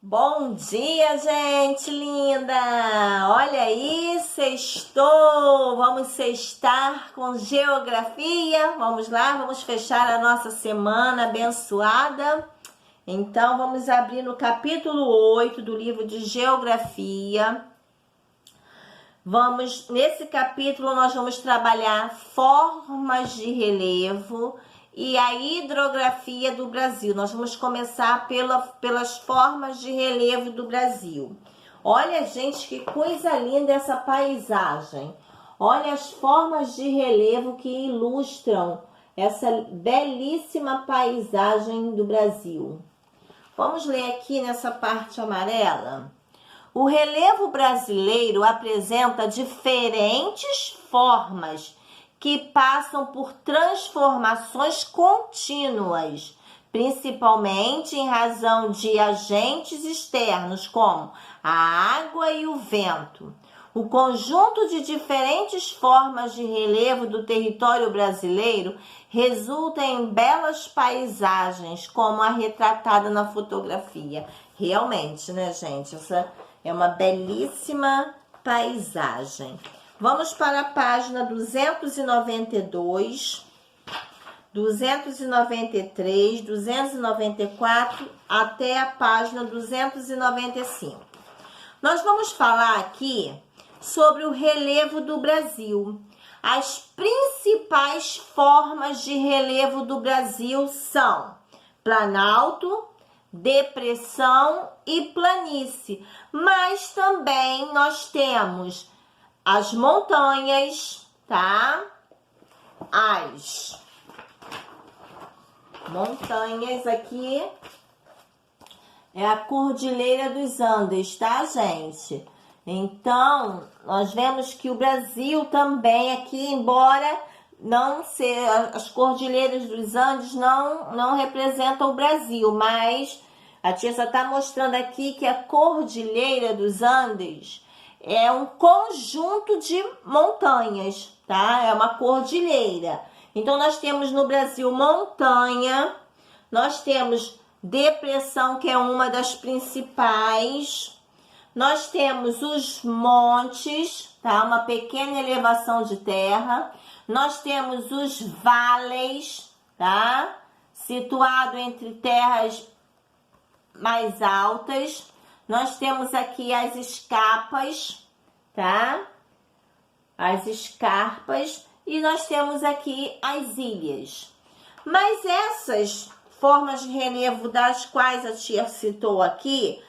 Bom dia, gente linda! Olha aí, sextou! Vamos sextar com geografia. Vamos lá, vamos fechar a nossa semana abençoada. Então, vamos abrir no capítulo 8 do livro de Geografia. Nesse capítulo, nós vamos trabalhar formas de relevo e a hidrografia do Brasil. Nós vamos começar pelas formas de relevo do Brasil. Olha, gente, que coisa linda essa paisagem. Olha as formas de relevo que ilustram essa belíssima paisagem do Brasil. Vamos ler aqui nessa parte amarela. O relevo brasileiro apresenta diferentes formas que passam por transformações contínuas, principalmente em razão de agentes externos como a água e o vento. O conjunto de diferentes formas de relevo do território brasileiro resulta em belas paisagens, como a retratada na fotografia. Realmente, né, gente? Essa é uma belíssima paisagem. Vamos para a página 292, 293, 294 até a página 295. Nós vamos falar aqui sobre o relevo do Brasil. As principais formas de relevo do Brasil são planalto, depressão e planície. Mas também nós temos as montanhas, tá? As montanhas aqui é a Cordilheira dos Andes, tá, gente? Então, nós vemos que o Brasil também aqui, embora não ser as Cordilheiras dos Andes não representam o Brasil, mas a tia só está mostrando aqui que a Cordilheira dos Andes é um conjunto de montanhas, tá? É uma cordilheira. Então, nós temos no Brasil montanha, nós temos depressão, que é uma das principais, nós temos os montes, tá? Uma pequena elevação de terra, nós temos os vales, tá? Situado entre terras mais altas. Nós temos aqui as escarpas, tá? As escarpas. E nós temos aqui as ilhas. Mas essas formas de relevo das quais a tia citou aqui,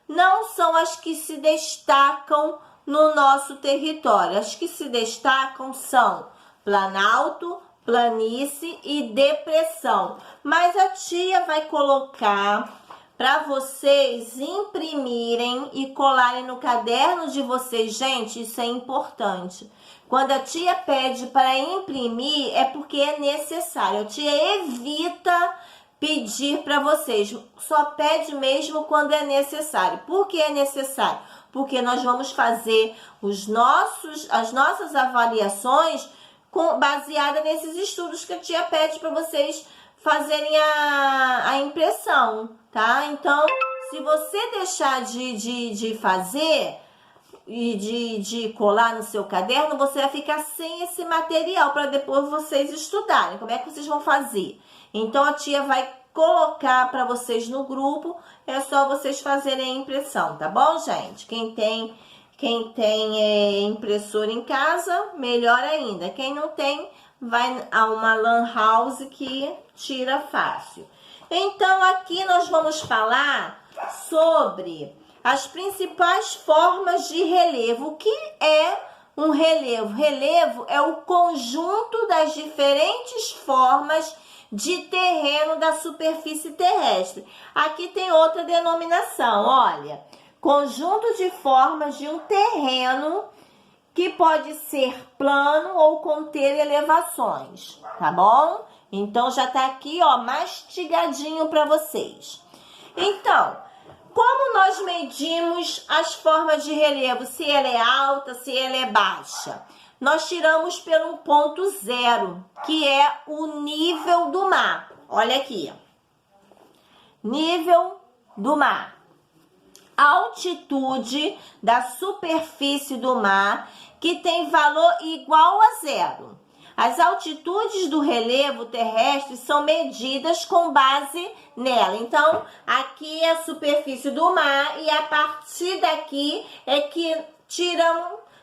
não são as que se destacam no nosso território. As que se destacam são planalto, planície e depressão. Mas a tia vai colocar para vocês imprimirem e colarem no caderno de vocês. Gente, isso é importante. Quando a tia pede para imprimir, é porque é necessário. A tia evita pedir para vocês. Só pede mesmo quando é necessário. Por que é necessário? Porque nós vamos fazer as nossas avaliações baseada nesses estudos que a tia pede para vocês fazerem a impressão, tá? Então, se você deixar de fazer e de colar no seu caderno, você vai ficar sem esse material para depois vocês estudarem. Como é que vocês vão fazer? Então, a tia vai colocar para vocês no grupo, é só vocês fazerem a impressão, tá bom, gente? Quem tem impressora em casa, melhor ainda. Quem não tem, vai a uma lan house que tira fácil. Então, aqui nós vamos falar sobre as principais formas de relevo. O que é um relevo? Relevo é o conjunto das diferentes formas de terreno da superfície terrestre. Aqui tem outra denominação, olha. Conjunto de formas de um terreno que pode ser plano ou conter elevações, tá bom? Então, já tá aqui, ó, mastigadinho para vocês. Então, como nós medimos as formas de relevo? Se ela é alta, se ela é baixa? Nós tiramos pelo ponto zero, que é o nível do mar. Olha aqui. Nível do mar. altitude da superfície do mar que tem valor igual a zero. As altitudes do relevo terrestre são medidas com base nela. Então, aqui é a superfície do mar e a partir daqui é que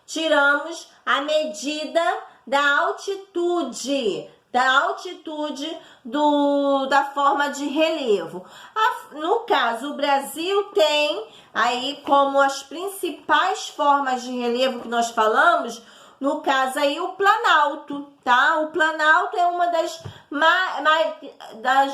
tiramos a medida da altitude da forma de relevo. No caso, o Brasil tem aí como as principais formas de relevo que nós falamos, no caso aí o Planalto, tá? O Planalto é uma das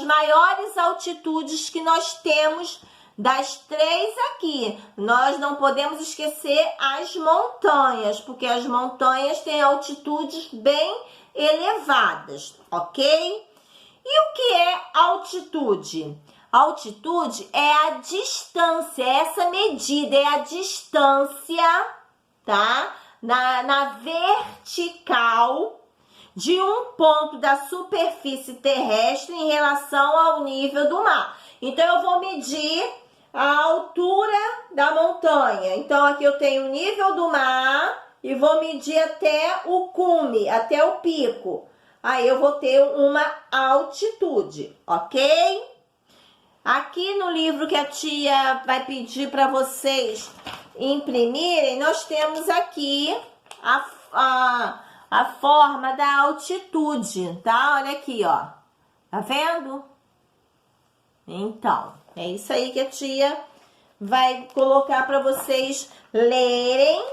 maiores altitudes que nós temos das três aqui. Nós não podemos esquecer as montanhas, porque as montanhas têm altitudes bem elevadas, ok? E o que é altitude? Altitude é a distância, essa medida é a distância, tá? Na vertical de um ponto da superfície terrestre em relação ao nível do mar. Então, eu vou medir a altura da montanha. Então, aqui eu tenho o nível do mar e vou medir até o cume, até o pico. Aí, eu vou ter uma altitude, ok? Aqui no livro que a tia vai pedir para vocês imprimirem, nós temos aqui a forma da altitude, tá? Olha aqui, ó. Tá vendo? Então, é isso aí que a tia vai colocar para vocês lerem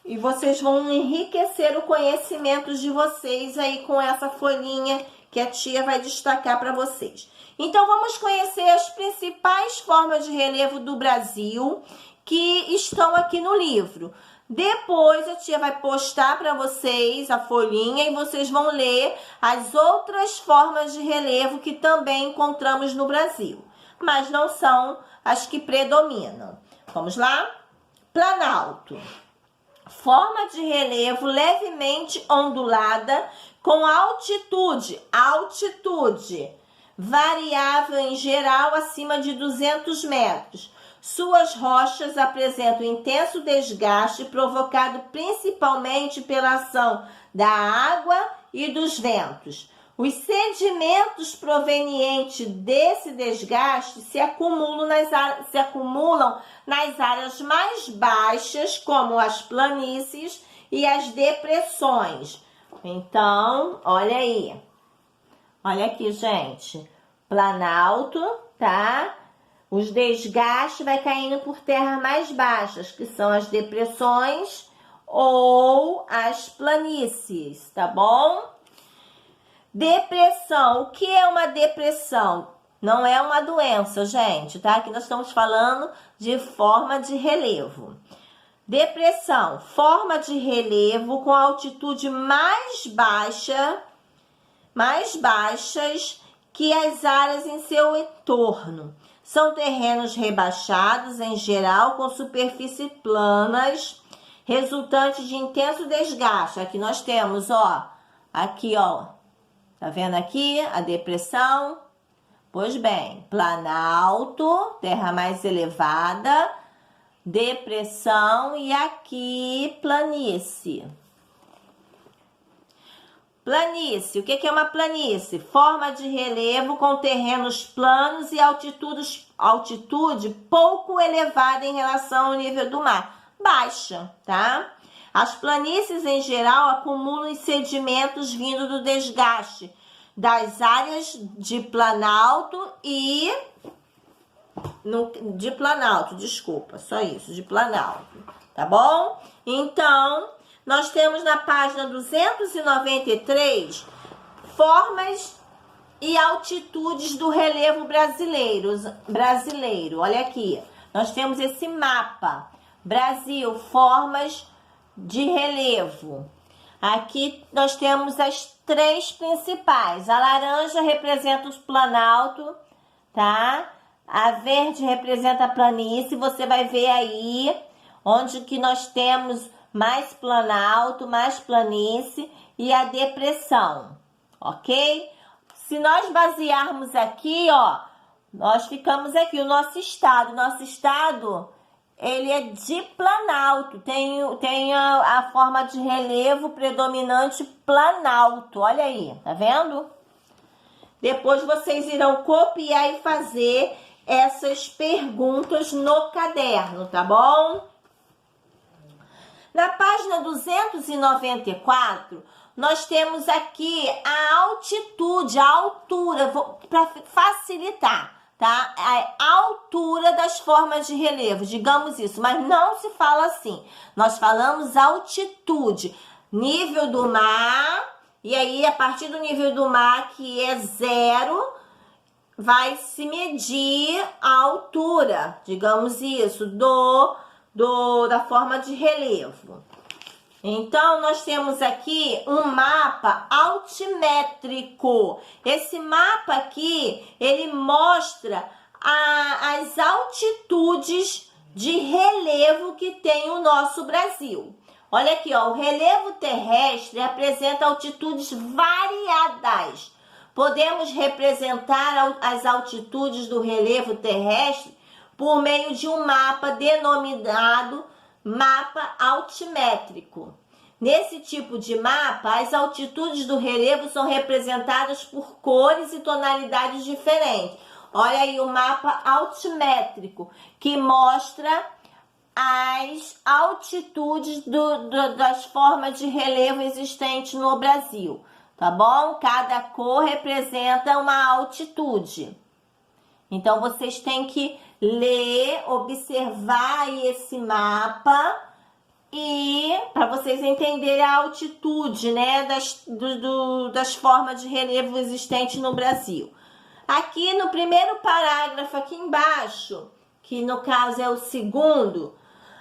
e vocês vão enriquecer o conhecimento de vocês aí com essa folhinha que a tia vai destacar para vocês. Então, vamos conhecer as principais formas de relevo do Brasil que estão aqui no livro. Depois, a tia vai postar para vocês a folhinha e vocês vão ler as outras formas de relevo que também encontramos no Brasil, mas não são as que predominam. Vamos lá? Planalto. Forma de relevo levemente ondulada com altitude variável em geral acima de 200 metros. Suas rochas apresentam intenso desgaste provocado principalmente pela ação da água e dos ventos. Os sedimentos provenientes desse desgaste se acumulam nas áreas mais baixas, como as planícies e as depressões. Então, olha aí. Olha aqui, gente. Planalto, tá? Os desgastes vai caindo por terras mais baixas, que são as depressões ou as planícies, tá bom? Depressão. O que é uma depressão? Não é uma doença, gente, tá? Aqui nós estamos falando de forma de relevo. Depressão, forma de relevo com altitude mais baixas que as áreas em seu entorno. São terrenos rebaixados, em geral, com superfícies planas, resultantes de intenso desgaste. Aqui nós temos, ó, aqui, ó, tá vendo aqui a depressão? Pois bem, planalto, terra mais elevada, depressão e aqui planície. Planície, o que é uma planície? Forma de relevo com terrenos planos e altitude pouco elevada em relação ao nível do mar, baixa, tá? As planícies, em geral, acumulam sedimentos vindo do desgaste das áreas de planalto de planalto, tá bom? Então, nós temos na página 293 formas e altitudes do relevo brasileiro. Olha aqui, nós temos esse mapa. Brasil, formas de relevo. Aqui nós temos as três principais. A laranja representa os planalto, tá? A verde representa a planície. Você vai ver aí onde que nós temos mais planalto, mais planície e a depressão, ok? Se nós basearmos aqui, ó, Nós ficamos aqui, o nosso estado. Nosso estado, ele é de planalto. Tem a forma de relevo predominante planalto. Olha aí, tá vendo? Depois vocês irão copiar e fazer essas perguntas no caderno, tá bom? Na página 294, nós temos aqui a altitude, a altura, para facilitar, tá? A altura das formas de relevo, digamos isso, mas não se fala assim. Nós falamos altitude, nível do mar, e aí a partir do nível do mar, que é 0, vai se medir a altura, digamos isso, da forma de relevo. Então, nós temos aqui um mapa altimétrico. Esse mapa aqui, ele mostra as altitudes de relevo que tem o nosso Brasil. Olha aqui, ó, o relevo terrestre apresenta altitudes variadas. Podemos representar as altitudes do relevo terrestre por meio de um mapa denominado mapa altimétrico. Nesse tipo de mapa, as altitudes do relevo são representadas por cores e tonalidades diferentes. Olha aí o mapa altimétrico, que mostra as altitudes das formas de relevo existentes no Brasil, tá bom? Cada cor representa uma altitude. Então, vocês têm que ler, observar esse mapa e para vocês entenderem a altitude, né, das formas de relevo existentes no Brasil. Aqui no primeiro parágrafo, aqui embaixo, que no caso é o segundo,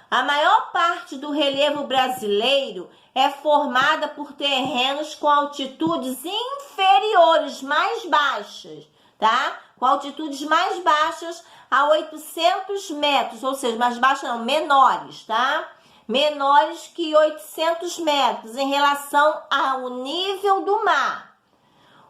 a maior parte do relevo brasileiro é formada por terrenos com altitudes inferiores, mais baixas, tá? Com altitudes mais baixas a 800 metros, ou seja, mais baixas não, menores, tá? Menores que 800 metros em relação ao nível do mar.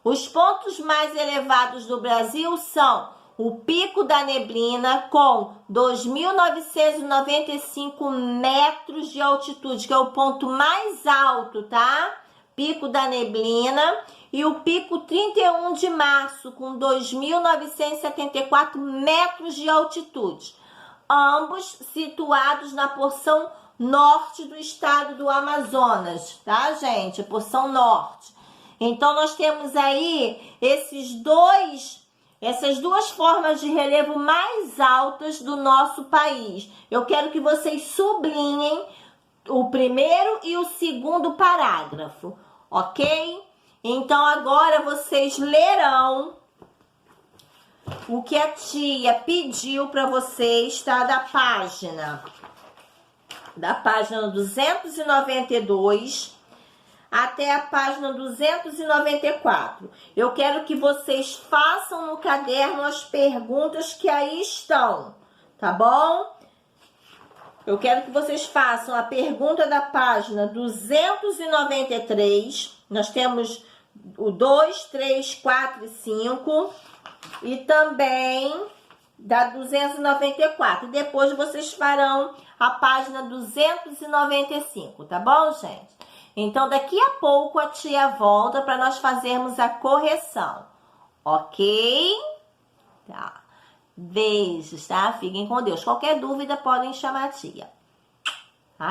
Os pontos mais elevados do Brasil são o Pico da Neblina, com 2.995 metros de altitude, que é o ponto mais alto, tá? Pico da Neblina. E o Pico 31 de Março, com 2.974 metros de altitude. Ambos situados na porção norte do estado do Amazonas, tá, gente? A porção norte. Então, nós temos aí essas duas formas de relevo mais altas do nosso país. Eu quero que vocês sublinhem o primeiro e o segundo parágrafo, ok? Então, agora vocês lerão o que a tia pediu para vocês, tá? Da página 292 até a página 294. Eu quero que vocês façam no caderno as perguntas que aí estão, tá bom? Eu quero que vocês façam a pergunta da página 293. Nós temos o 2, 3, 4 e 5. E também da 294. Depois vocês farão a página 295, tá bom, gente? Então, daqui a pouco a tia volta para nós fazermos a correção, ok? Tá. Beijos, tá? Fiquem com Deus. Qualquer dúvida, podem chamar a tia.